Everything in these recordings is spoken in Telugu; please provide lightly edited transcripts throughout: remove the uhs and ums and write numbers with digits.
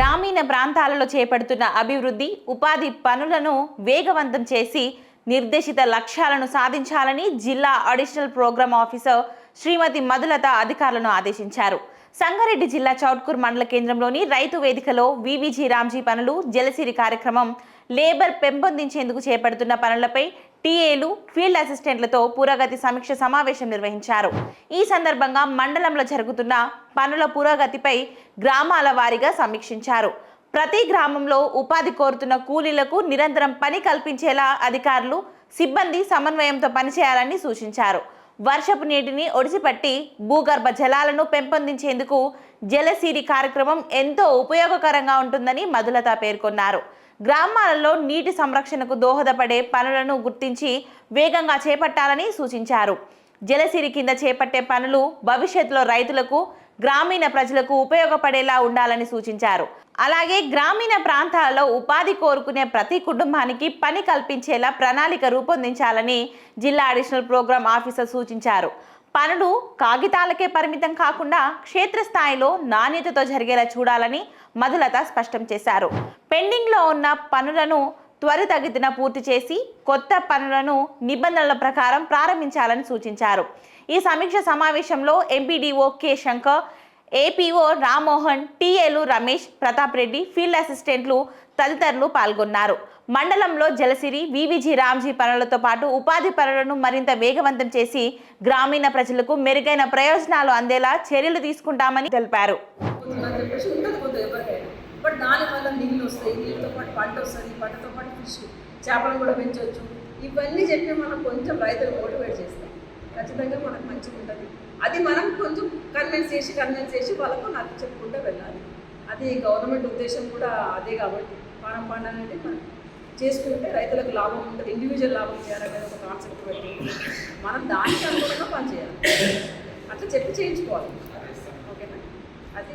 గ్రామీణ ప్రాంతాలలో చేపడుతున్న అభివృద్ధి ఉపాధి పనులను వేగవంతం చేసి నిర్దేశిత లక్ష్యాలను సాధించాలని జిల్లా అడిషనల్ ప్రోగ్రామ్ ఆఫీసర్ శ్రీమతి మధులత అధికారులను ఆదేశించారు. సంగారెడ్డి జిల్లా చౌట్కూర్ మండల కేంద్రంలోని రైతు వేదికలో వివిజి రామ్జీ పనులు జలసిరి కార్యక్రమం లేబర్ పెంపొందించేందుకు చేపడుతున్న పనులపై టీఏలు ఫీల్డ్ అసిస్టెంట్లతో పురోగతి సమీక్ష సమావేశం నిర్వహించారు. ఈ సందర్భంగా మండలంలో జరుగుతున్న పనుల పురోగతిపై గ్రామాల వారీగా సమీక్షించారు. ప్రతి గ్రామంలో ఉపాధి కోరుతున్న కూలీలకు నిరంతరం పని కల్పించేలా అధికారులు సిబ్బంది సమన్వయంతో పనిచేయాలని సూచించారు. వర్షపు నీటిని ఒడిసిపట్టి భూగర్భ జలాలను పెంపొందించేందుకు జలసిరి కార్యక్రమం ఎంతో ఉపయోగకరంగా ఉంటుందని మధులత పేర్కొన్నారు. గ్రామాలలో నీటి సంరక్షణకు దోహదపడే పనులను గుర్తించి వేగంగా చేపట్టాలని సూచించారు. జలసిరి కింద చేపట్టే పనులు భవిష్యత్తులో రైతులకు గ్రామీణ ప్రజలకు ఉపయోగపడేలా ఉండాలని సూచించారు. అలాగే గ్రామీణ ప్రాంతాలలో ఉపాధి కోరుకునే ప్రతి కుటుంబానికి పని కల్పించేలా ప్రణాళిక రూపొందించాలని జిల్లా అడిషనల్ ప్రోగ్రామ్ ఆఫీసర్ సూచించారు. పనులు కాగితాలకే పరిమితం కాకుండా క్షేత్రస్థాయిలో నాణ్యతతో జరిగేలా చూడాలని మధులత స్పష్టం చేశారు. పెండింగ్లో ఉన్న పనులను త్వరితగతిన పూర్తి చేసి కొత్త పనులను నిబంధనల ప్రకారం ప్రారంభించాలని సూచించారు. ఈ సమీక్ష సమావేశంలో MPDO K Shankar, APO Rammohan, టీఏలు రమేష్, ప్రతాప్ రెడ్డి, ఫీల్డ్ అసిస్టెంట్లు తదితరులు పాల్గొన్నారు. మండలంలో జలసిరి వివిజి రామ్జీ పనులతో పాటు ఉపాధి పనులను మరింత వేగవంతం చేసి గ్రామీణ ప్రజలకు మెరుగైన ప్రయోజనాలు అందేలా చర్యలు తీసుకుంటామని తెలిపారు. బట్ దానివల్ల నీళ్ళు వస్తాయి, నీళ్ళతో పాటు పంట వస్తుంది, పంటతో పాటు ఫిష్ చేపలు కూడా పెంచవచ్చు. ఇవన్నీ చెప్పి మనం కొంచెం రైతులు మోటివేట్ చేస్తాం, ఖచ్చితంగా మనకు మంచిగా ఉంటుంది. అది మనం కొంచెం కన్విన్స్ చేసి వాళ్ళకు నాకు చెప్పుకుంటూ వెళ్ళాలి. అది గవర్నమెంట్ ఉద్దేశం కూడా అదే కాబట్టి పానం పండాలంటే మనం చేసుకుంటే రైతులకు లాభం ఉంటుంది, ఇండివిజువల్ లాభం చేయాలనేది ఒక కాన్సెప్ట్ పెట్టి మనం దానికి అనుగుణంగా పనిచేయాలి. అట్లా చెప్పి చేయించుకోవాలి. ఓకేనా? అది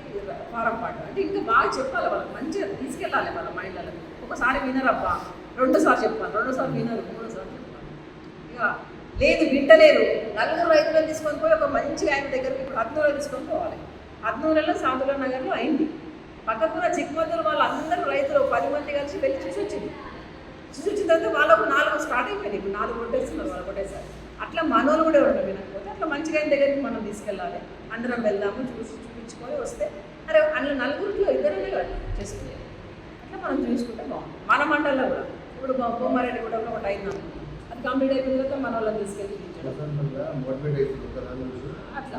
ఫారం పాట అంటే ఇంకా బాగా చెప్పాలి, వాళ్ళకి మంచిగా తీసుకెళ్ళాలి వాళ్ళ మైండ్లలో. ఒకసారి వినరబ్బా, రెండోసారి చెప్పాలి, రెండోసారి వినరు, మూడోసారి చెప్పాలి. ఇక లేదు వింటలేరు, నలుగురు రైతులను తీసుకొని పోయి ఒక మంచిగా ఆయన దగ్గరికి ఇప్పుడు హద్నూరులో తీసుకొని పోవాలి. హద్నూరులో సాదుల నగర్లో అయింది. పక్కకున్న చిక్మద్దూరు వాళ్ళందరూ రైతులు 10 మంది కలిసి వెళ్ళి చూసి వచ్చిన తర్వాత వాళ్ళకు 4 స్టార్ట్ అయిపోయింది. ఇప్పుడు 4 కొట్టేస్తున్నారు వాళ్ళు ఒకటేసారి. అట్లా మనోళ్ళు కూడా ఉండవు వినకపోతే అట్లా మంచిగా ఆయన దగ్గరికి మనం తీసుకెళ్ళాలి. అందరం వెళ్దాము, చూపించుకొని వస్తే అరే అందులో నలుగురిలో ఇద్దరే చేసుకునేది. అట్లా మనం చూసుకుంటే బాగుంటుంది. మన మండలంలో కూడా ఇప్పుడు బొమ్మారెడ్డి కూడా ఒకటి అయిందాము, అది కంప్లీట్ అయిపోయిన తర్వాత మన వాళ్ళని తీసుకెళ్ళి అట్లా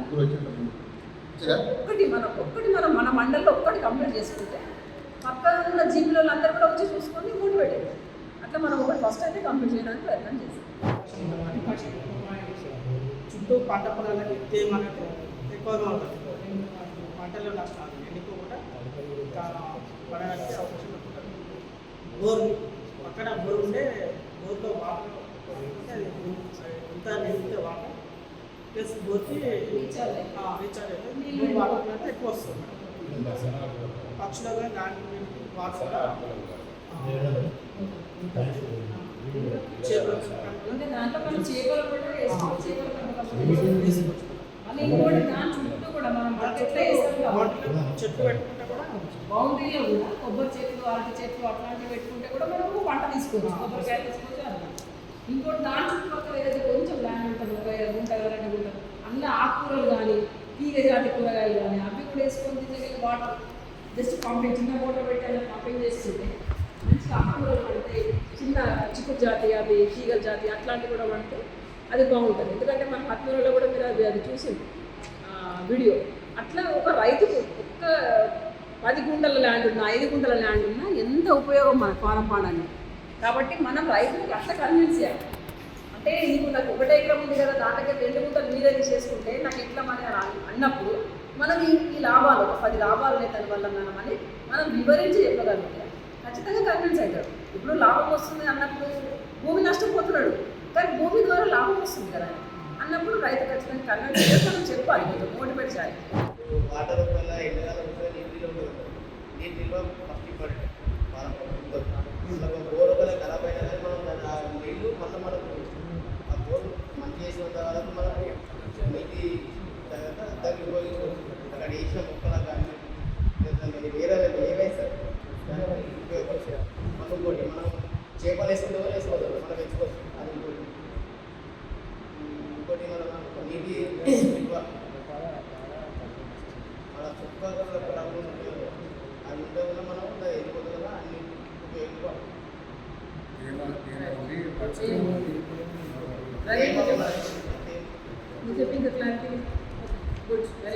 ఒక్కటి మనం మన మండలంలో ఒక్కటి కంప్లీట్ చేసుకుంటే పక్కన ఉన్న జీబీలో అందరూ కూడా వచ్చి చూసుకొని మోటివేట్ అవుతారు. అట్లా మనం ఒకటి ఫస్ట్ అయితే కంప్లీట్ చేయడానికి ప్రయత్నం చేస్తాం. చుట్టూ పంట పొలాలకి తేమ అనేది ఎక్కువగా ఉంటుంది. పంటలు నష్టాలు ఎండిపోకుండా పడడానికి అవకాశం ఉంటుంది. బోర్ పక్కన బోర్ ఉంటే బోర్లో వాటర్ అంతా నిండితే వాటర్ ప్లస్ బోర్కి రీఛార్జ్ అయితే వాటర్ అయితే ఎక్కువ వస్తుంది. పక్షులుగా దాని వాటర్ దాంట్లో మనం చేపలు కూడా వేసుకోవచ్చు. మళ్ళీ ఇంకోటి దాని చుట్టూ కూడా మనం చెట్లు పెట్టుకుంటే కూడా బౌండరీలో కూడా కొబ్బరి చెట్లు, అరటి చెట్లు అట్లాంటివి పెట్టుకుంటే కూడా మనము పంట తీసుకోవచ్చు, కొబ్బరికాయ తీసుకోవచ్చు. అన్నమాట ఇంకోటి దాని చుట్టుపక్కల ఏదైతే కొంచెం ల్యాండ్ ఉంటుంది, ఒక గుంట 2 గుంటలు, అందులో ఆకుకూరలు కానీ తీగ జాతి కూరగాయలు కానీ అవి కూడా వేసుకొని తినగలిగే వాటర్ జస్ట్ పంపింగ్ చిన్న మోటార్ పెట్టి అలా పంపింగ్ చేస్తుంటే మంచిగా ఆకుకూరలు పడితే చిన్న చిక్కుడు జాతి అవి తీగల జాతి అట్లాంటివి కూడా పడితే అది బాగుంటుంది. ఎందుకంటే మన హత్నూరులో కూడా మీరు అది చూసింది వీడియో. అట్లా ఒక రైతుకు ఒక్క 10 గుంటల ల్యాండ్ ఉన్నా 5 గుంటల ల్యాండ్ ఉన్నా ఎంత ఉపయోగం మన ఫారం పాడానికి. కాబట్టి మనం రైతులకు అట్లా కన్విన్స్ చేయాలి. అంటే నీకు నాకు 1 ఎకరం ఉంది కదా, దాంట్లో 2 గుంటలు మీరే తీసేసుకుంటే నాకు ఎట్లా మరి అన్నప్పుడు మనం ఈ లాభాలు ఒక 10 లాభాలు ఉన్నాయి దానివల్ల మనం వివరించి చెప్పగలిగితే ఖచ్చితంగా కన్విన్స్ అవుతాడు. ఇప్పుడు లాభం వస్తుంది అన్నప్పుడు భూమి నష్టపోతున్నాడు, కానీ భూమి ద్వారా లాభం వస్తుంది కదా అన్నప్పుడు రైతు ఖచ్చితంగా కన్విన్స్ చేస్తే మనం చెప్పాలి, కొంచెం మోటివేట్ చేయాలి. వాటర్ వల్ల ఎండాకాలం నీటిలో ఫస్ట్ ఇంపార్టెంట్ బోర్ ఒకవేళ ఖరాబ్ అయినా కానీ మనం నీళ్ళు మళ్ళీ మనకు ఆ బోర్ మంచి చేసిన తర్వాత మనం నీటి తగ్గిపోయి అక్కడ వేసిన మొక్కలకు కానీ వేరే ఏవైనా సార్ చేపలు వేసుకుంటే కూడా వేసుకోవచ్చు, మనం పెంచుకోవచ్చు. అది ఇంకోటి. ఇంకోటి మనం నీటి ఎక్కువ అలా చుక్కగా రంగులు ఉంటాయి కదా, అవి ఉంటే కూడా మనం వెళ్ళిపోతుంది కదా, అన్ని ఎక్కువ నువ్వు చెప్పి ఇంకా క్లారిటీ గుడ్.